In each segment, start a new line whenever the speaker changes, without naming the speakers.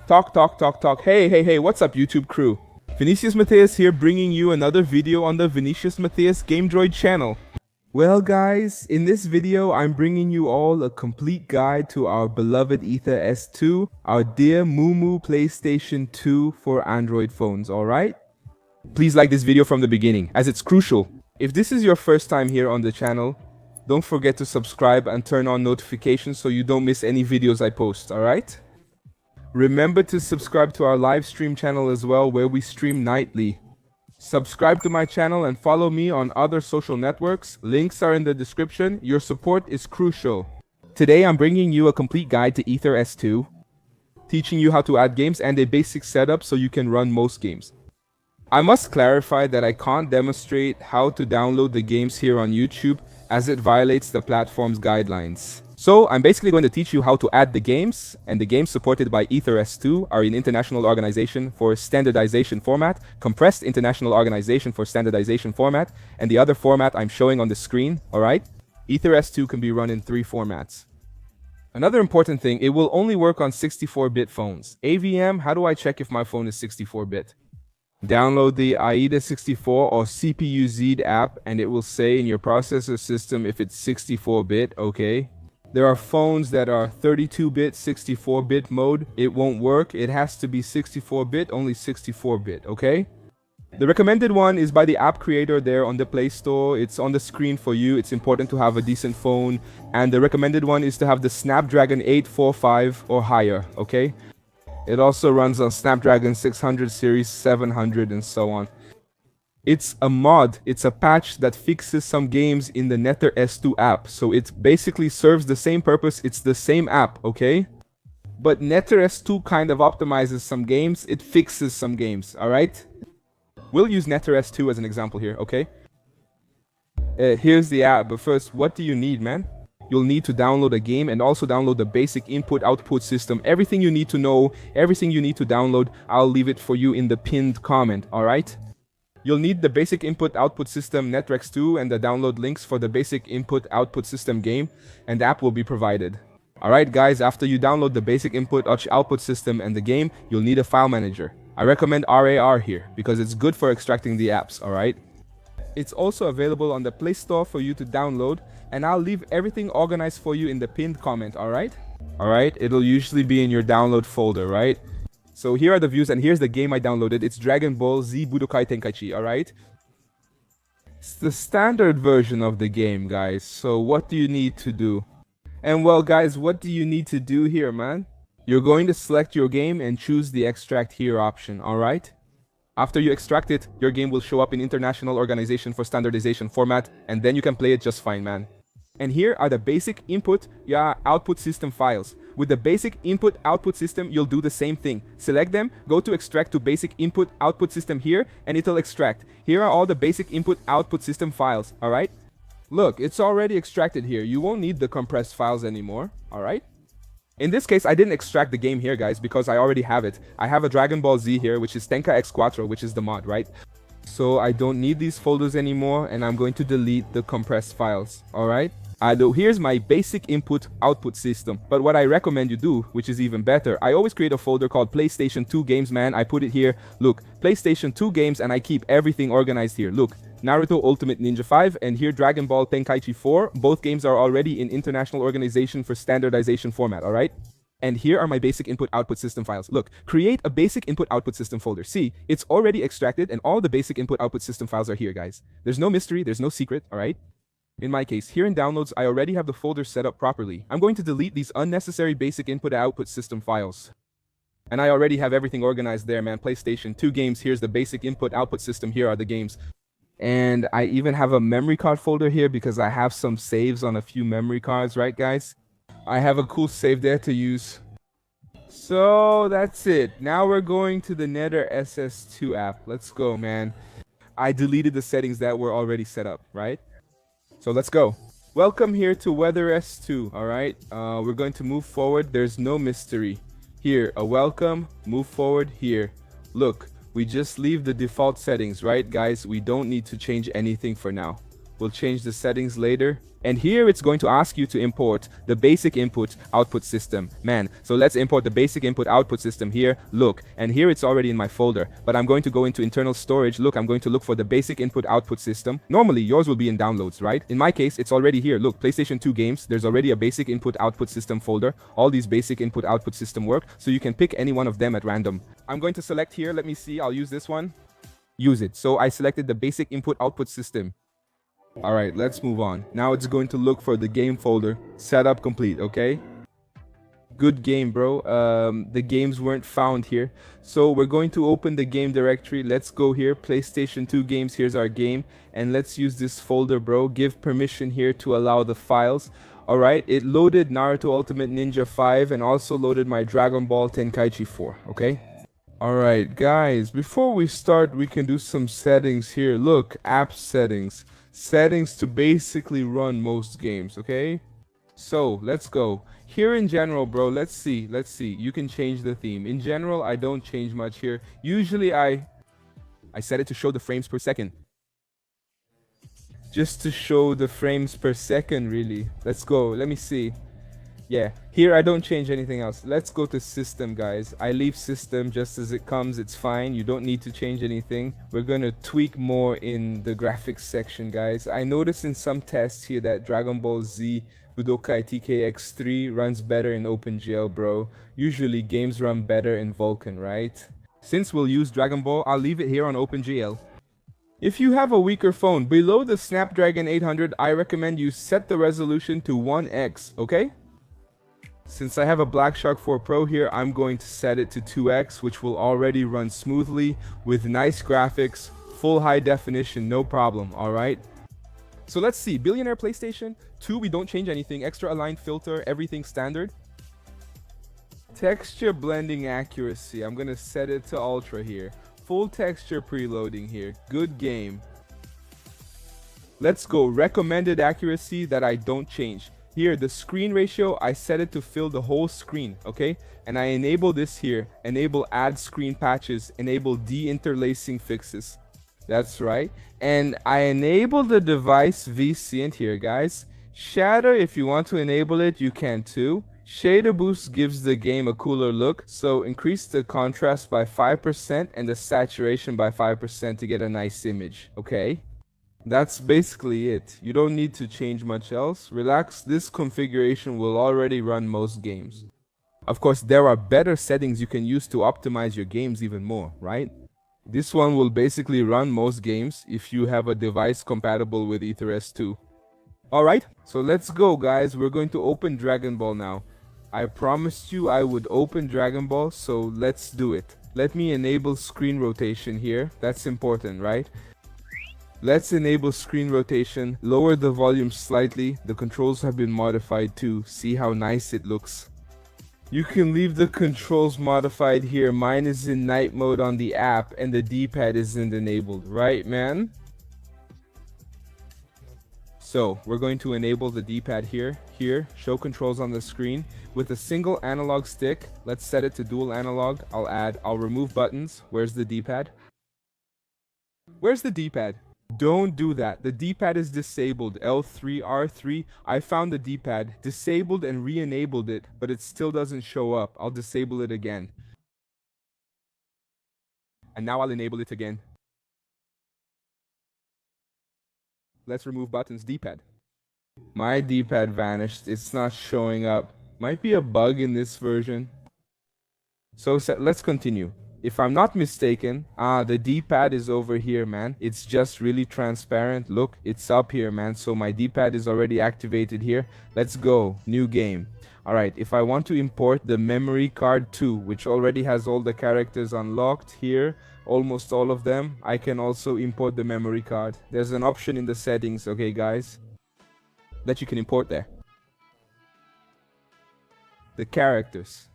Talk, talk, talk, talk. Hey, hey, hey, what's up, YouTube crew? Vinicius Matthias here, bringing you another video on the Vinicius Matthias Game Droid channel. Well, guys, in this video, I'm bringing you all a complete guide to our beloved Aether S2, our dear Moo PlayStation 2 for Android phones, alright? Please like this video from the beginning, as it's crucial. If this is your first time here on the channel, don't forget to subscribe and turn on notifications so you don't miss any videos I post, alright? Remember to subscribe to our live stream channel as well, where we stream nightly. Subscribe to my channel and follow me on other social networks. Links are in the description. Your support is crucial. Today I'm bringing you a complete guide to Aether S2, teaching you how to add games and a basic setup so you can run most games. I must clarify that I can't demonstrate how to download the games here on YouTube, as it violates the platform's guidelines. So I'm basically going to teach you how to add the games, and the games supported by Aether S2 are in International Organization for Standardization format, Compressed International Organization for Standardization format, and the other format I'm showing on the screen, alright? Aether S2 can be run in 3 formats. Another important thing, it will only work on 64-bit phones. AVM, how do I check if my phone is 64-bit? Download the Aether 64 or CPU-Z app, and it will say in your processor system if it's 64-bit, okay? There are phones that are 32-bit, 64-bit mode. It won't work. It has to be 64-bit, only 64-bit, okay? The recommended one is by the app creator there on the Play Store. It's on the screen for you. It's important to have a decent phone. And the recommended one is to have the Snapdragon 845 or higher, okay? It also runs on Snapdragon 600 series, 700, and so on. It's a mod, it's a patch that fixes some games in the Aether S2 app. So it basically serves the same purpose, it's the same app, okay? But Aether S2 kind of optimizes some games, it fixes some games, alright? We'll use Aether S2 as an example here, okay? Here's the app, but first, what do you need, man? You'll need to download a game and also download the basic input-output system. Everything you need to know, everything you need to download, I'll leave it for you in the pinned comment, alright? You'll need the basic input-output system Netrex 2 and the download links for the basic input-output system game, and the app will be provided. Alright guys, after you download the basic input-output system and the game, you'll need a file manager. I recommend RAR here, because it's good for extracting the apps, alright? It's also available on the Play Store for you to download, and I'll leave everything organized for you in the pinned comment, alright? Alright, it'll usually be in your download folder, right? So here are the views, and here's the game I downloaded. It's Dragon Ball Z Budokai Tenkaichi, alright? It's the standard version of the game, guys. So what do you need to do? And well, guys, what do you need to do here, man? You're going to select your game and choose the extract here option, alright? After you extract it, your game will show up in International Organization for Standardization format, and then you can play it just fine, man. And here are the basic output system files. With the basic input-output system, you'll do the same thing. Select them, go to extract to basic input-output system here, and it'll extract. Here are all the basic input-output system files, alright? Look, it's already extracted here. You won't need the compressed files anymore, alright? In this case, I didn't extract the game here, guys, because I already have it. I have a Dragon Ball Z here, which is Tenka X Quattro, which is the mod, right? So I don't need these folders anymore, and I'm going to delete the compressed files, alright? Here's my basic input-output system. But what I recommend you do, which is even better, I always create a folder called PlayStation 2 Games, man. I put it here. Look, PlayStation 2 Games, and I keep everything organized here. Look, Naruto Ultimate Ninja 5, and here Dragon Ball Tenkaichi 4. Both games are already in International Organization for Standardization format, alright? And here are my basic input-output system files. Look, create a basic input-output system folder. See, it's already extracted, and all the basic input-output system files are here, guys. There's no mystery, there's no secret, alright? In my case, here in Downloads, I already have the folder set up properly. I'm going to delete these unnecessary basic input-output system files. And I already have everything organized there, man. PlayStation 2 games, here's the basic input-output system, here are the games. And I even have a memory card folder here because I have some saves on a few memory cards, right guys? I have a cool save there to use. So that's it. Now we're going to the Aether SS2 app. Let's go, man. I deleted the settings that were already set up, right? So let's go. Welcome here to Aether S2, alright? We're going to move forward. There's no mystery. Here, a welcome, move forward here. Look, we just leave the default settings, right guys? We don't need to change anything for now. We'll change the settings later. And here it's going to ask you to import the basic input output system. Man, so let's import the basic input output system here. Look, and here it's already in my folder, but I'm going to go into internal storage. Look, I'm going to look for the basic input output system. Normally yours will be in downloads, right? In my case, it's already here. Look, PlayStation 2 games, there's already a basic input output system folder. All these basic input output system work, so you can pick any one of them at random. I'm going to select here. Let me see. I'll use this one. Use it. So I selected the basic input output system. All right, let's move on. Now it's going to look for the game folder. Setup complete, okay? Good game, bro. The games weren't found here. So we're going to open the game directory. Let's go here, PlayStation 2 games. Here's our game. And let's use this folder, bro. Give permission here to allow the files. All right, it loaded Naruto Ultimate Ninja 5 and also loaded my Dragon Ball Tenkaichi 4, okay? All right, guys, before we start, we can do some settings here. Look, app settings. Settings to basically run most games, okay? So let's go here. In general, bro, let's see, you can change the theme. In general, I don't change much here. Usually I set it to show the frames per second, just to show the frames per second, really. Let's go, let me see. Yeah, here I don't change anything else. Let's go to system, guys. I leave system just as it comes. It's fine. You don't need to change anything. We're gonna tweak more in the graphics section, guys. I noticed in some tests here that Dragon Ball Z Budokai TKX3 runs better in OpenGL, bro. Usually games run better in Vulkan, right? Since we'll use Dragon Ball, I'll leave it here on OpenGL. If you have a weaker phone, below the Snapdragon 800, I recommend you set the resolution to 1x, okay? Since I have a Black Shark 4 Pro here, I'm going to set it to 2x, which will already run smoothly with nice graphics, full high definition, no problem, alright? So let's see, Billionaire PlayStation 2, we don't change anything, extra aligned filter, everything standard. Texture blending accuracy, I'm gonna set it to ultra here. Full texture preloading here, good game. Let's go, recommended accuracy that I don't change. Here, the screen ratio, I set it to fill the whole screen, okay? And I enable this here, enable add screen patches, enable de-interlacing fixes. That's right. And I enable the device VSync here, guys. Shader, if you want to enable it, you can too. Shader boost gives the game a cooler look, so increase the contrast by 5% and the saturation by 5% to get a nice image, okay? That's basically it. You don't need to change much else. Relax, this configuration will already run most games. Of course, there are better settings you can use to optimize your games even more, right? This one will basically run most games if you have a device compatible with Aether S2. Alright, so let's go, guys. We're going to open Dragon Ball now. I promised you I would open Dragon Ball, so let's do it. Let me enable screen rotation here. That's important, right? Let's enable screen rotation, lower the volume slightly. The controls have been modified too. See how nice it looks. You can leave the controls modified here. Mine is in night mode on the app and the D-pad isn't enabled, right, man? So we're going to enable the D-pad here. Here, show controls on the screen. With a single analog stick, let's set it to dual analog. I'll remove buttons. Where's the D-pad? Where's the D-pad? Don't do that. The D-pad is disabled. L3, R3. I found the D-pad, disabled and re-enabled it, but it still doesn't show up. I'll disable it again. And now I'll enable it again. Let's remove buttons. D-pad. My D-pad vanished. It's not showing up. Might be a bug in this version. So let's continue. If I'm not mistaken, the D-pad is over here, man. It's just really transparent. Look, it's up here, man. So my D-pad is already activated here. Let's go. New game. Alright, if I want to import the memory card too, which already has all the characters unlocked here, almost all of them, I can also import the memory card. There's an option in the settings, okay, guys, that you can import there. The characters.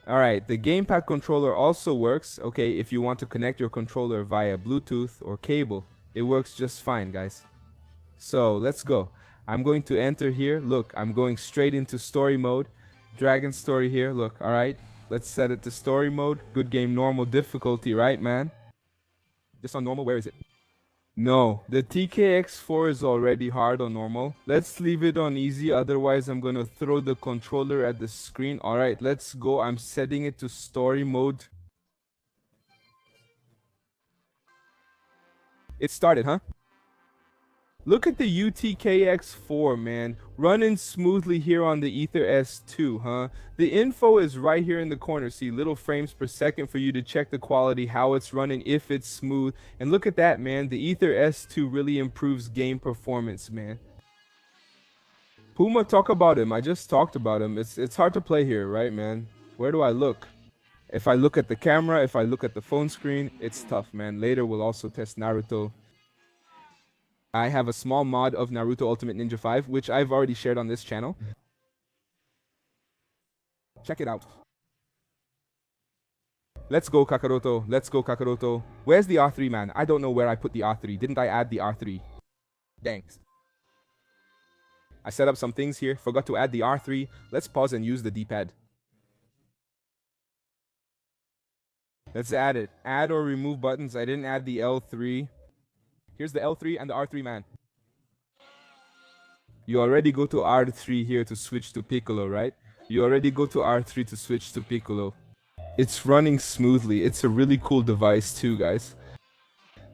Alright, the gamepad controller also works, okay, if you want to connect your controller via Bluetooth or cable. It works just fine, guys. So, let's go. I'm going to enter here. Look, I'm going straight into story mode. Dragon story here, look, alright. Let's set it to story mode. Good game, normal difficulty, right, man? Just on normal, where is it? No, the TKX4 is already hard on normal. Let's leave it on easy, otherwise I'm gonna throw the controller at the screen. Alright, let's go. I'm setting it to story mode. It started, huh? Look at the UTKX4, man. Running smoothly here on the Aether S2, huh? The info is right here in the corner. See, little frames per second for you to check the quality, how it's running, if it's smooth. And look at that, man. The Aether S2 really improves game performance, man. Puma, talk about him. I just talked about him. It's hard to play here, right, man? Where do I look? If I look at the camera, if I look at the phone screen, it's tough, man. Later we'll also test Naruto. I have a small mod of Naruto Ultimate Ninja 5, which I've already shared on this channel. Check it out. Let's go, Kakaroto. Let's go, Kakaroto. Where's the R3, man? I don't know where I put the R3. Didn't I add the R3? Thanks. I set up some things here. Forgot to add the R3. Let's pause and use the D-pad. Let's add it. Add or remove buttons. I didn't add the L3. Here's the L3 and the R3, man. You already go to R3 here to switch to Piccolo, right? You already go to R3 to switch to Piccolo. It's running smoothly. It's a really cool device too, guys.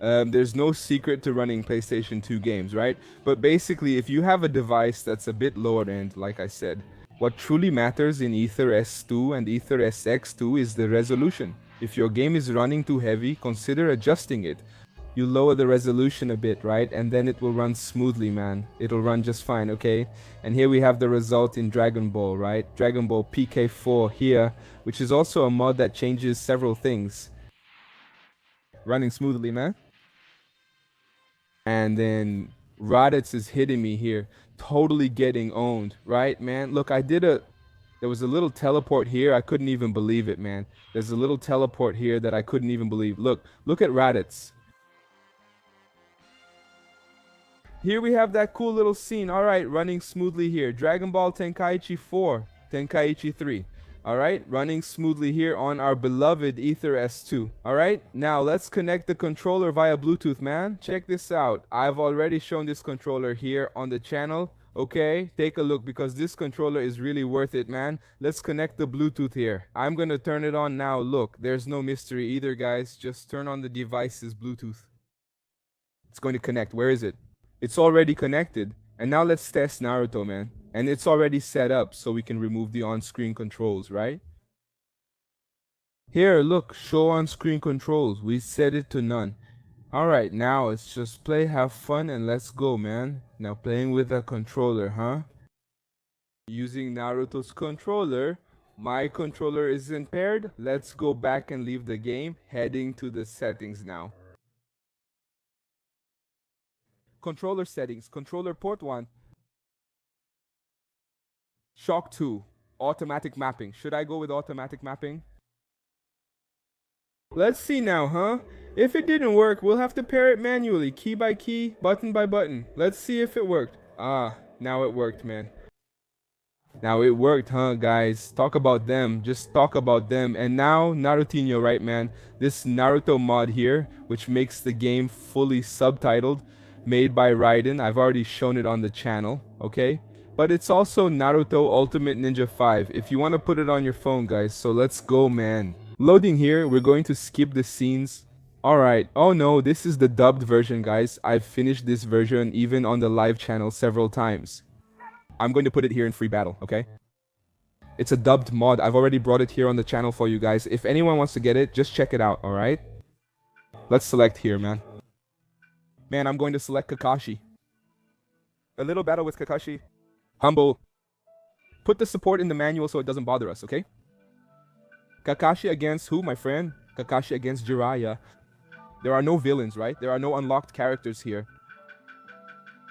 There's no secret to running PlayStation 2 games, right? But basically, if you have a device that's a bit lower end, like I said, what truly matters in Aether S2 and Aether SX2 is the resolution. If your game is running too heavy, consider adjusting it. You lower the resolution a bit, right? And then it will run smoothly, man. It'll run just fine, okay? And here we have the result in Dragon Ball, right? Dragon Ball PK4 here, which is also a mod that changes several things. Running smoothly, man. And then Raditz is hitting me here. Totally getting owned, right, man? Look, there was a little teleport here. I couldn't even believe it, man. There's a little teleport here that I couldn't even believe. Look at Raditz. Here we have that cool little scene. Alright, running smoothly here. Dragon Ball Tenkaichi 4, Tenkaichi 3. Alright, running smoothly here on our beloved Aether S2. Alright, now let's connect the controller via Bluetooth, man. Check this out. I've already shown this controller here on the channel. Okay, take a look because this controller is really worth it, man. Let's connect the Bluetooth here. I'm gonna turn it on now. Look, there's no mystery either, guys. Just turn on the device's Bluetooth. It's going to connect. Where is it? It's already connected. And now let's test Naruto, man. And it's already set up so we can remove the on-screen controls, right? Here, look, show on-screen controls. We set it to none. Alright, now it's just play, have fun, and let's go, man. Now playing with a controller, huh? Using Naruto's controller. My controller isn't paired. Let's go back and leave the game. Heading to the settings now. Controller settings, controller port 1. Shock 2, automatic mapping. Should I go with automatic mapping? Let's see now, huh? If it didn't work, we'll have to pair it manually, key by key, button by button. Let's see if it worked. Ah, now it worked, man. Now it worked, huh, guys? Talk about them. Just talk about them. And now, Narutinho, right, man? This Naruto mod here, which makes the game fully subtitled, made by Raiden. I've already shown it on the channel, okay? But it's also Naruto Ultimate Ninja 5 if you want to put it on your phone, guys. So let's go, man. Loading here, we're going to skip the scenes. Alright, oh no, this is the dubbed version, guys. I've finished this version even on the live channel several times. I'm going to put it here in free battle, okay? It's a dubbed mod. I've already brought it here on the channel for you guys. If anyone wants to get it, just check it out, alright? Let's select here, man. Man, I'm going to select Kakashi. A little battle with Kakashi. Humble. Put the support in the manual so it doesn't bother us, okay? Kakashi against who, my friend? Kakashi against Jiraiya. There are no villains, right? There are no unlocked characters here.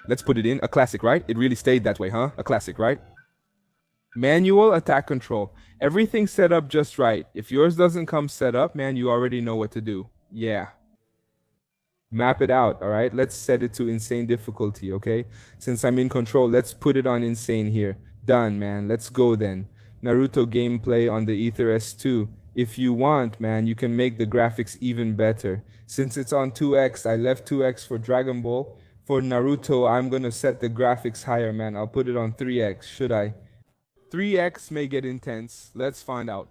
Let's put it in. A classic, right? It really stayed that way, huh? A classic, right? Manual attack control. Everything set up just right. If yours doesn't come set up, man, you already know what to do. Yeah. Map it out, alright? Let's set it to insane difficulty, okay? Since I'm in control, let's put it on insane here. Done, man. Let's go then. Naruto gameplay on the Aether S2. If you want, man, you can make the graphics even better. Since it's on 2x, I left 2x for Dragon Ball. For Naruto, I'm gonna set the graphics higher, man. I'll put it on 3x, should I? 3x may get intense. Let's find out.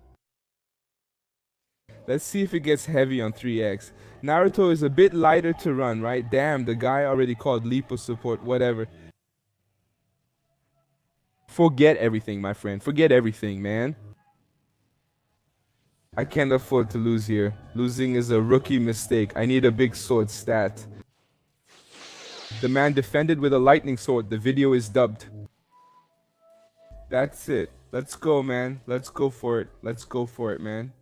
Let's see if it gets heavy on 3x. Naruto is a bit lighter to run, right? Damn, the guy already called Lipo support, whatever. Forget everything, my friend. Forget everything, man. I can't afford to lose here. Losing is a rookie mistake. I need a big sword stat. The man defended with a lightning sword. The video is dubbed. That's it. Let's go, man. Let's go for it. Let's go for it, man.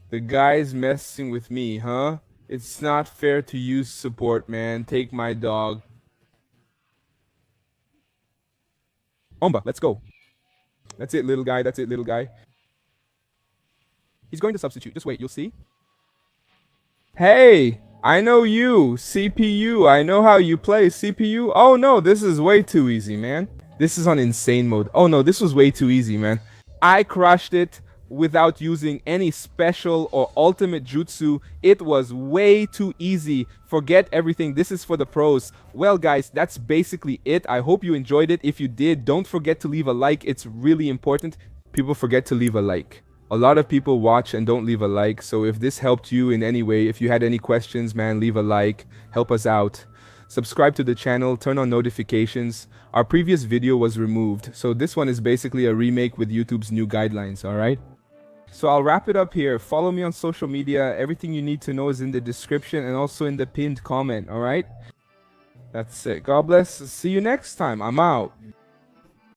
The guy's messing with me, huh? It's not fair to use support, man. Take my dog. Omba, let's go. That's it, little guy. That's it, little guy. He's going to substitute. Just wait, you'll see. Hey, I know you, CPU. I know how you play, CPU. Oh no, this is way too easy, man. This is on insane mode. Oh no, this was way too easy, man. I crushed it without using any special or ultimate jutsu. It was way too easy. Forget everything. This is for the pros. Well, guys, that's basically it. I hope you enjoyed it. If you did, don't forget to leave a like. It's really important. People forget to leave a like. A lot of people watch and don't leave a like. So if this helped you in any way, if you had any questions, man, leave a like. Help us out. Subscribe to the channel, turn on notifications. Our previous video was removed, so this one is basically a remake with YouTube's new guidelines, alright? So I'll wrap it up here. Follow me on social media. Everything you need to know is in the description and also in the pinned comment, alright? That's it. God bless. See you next time. I'm out.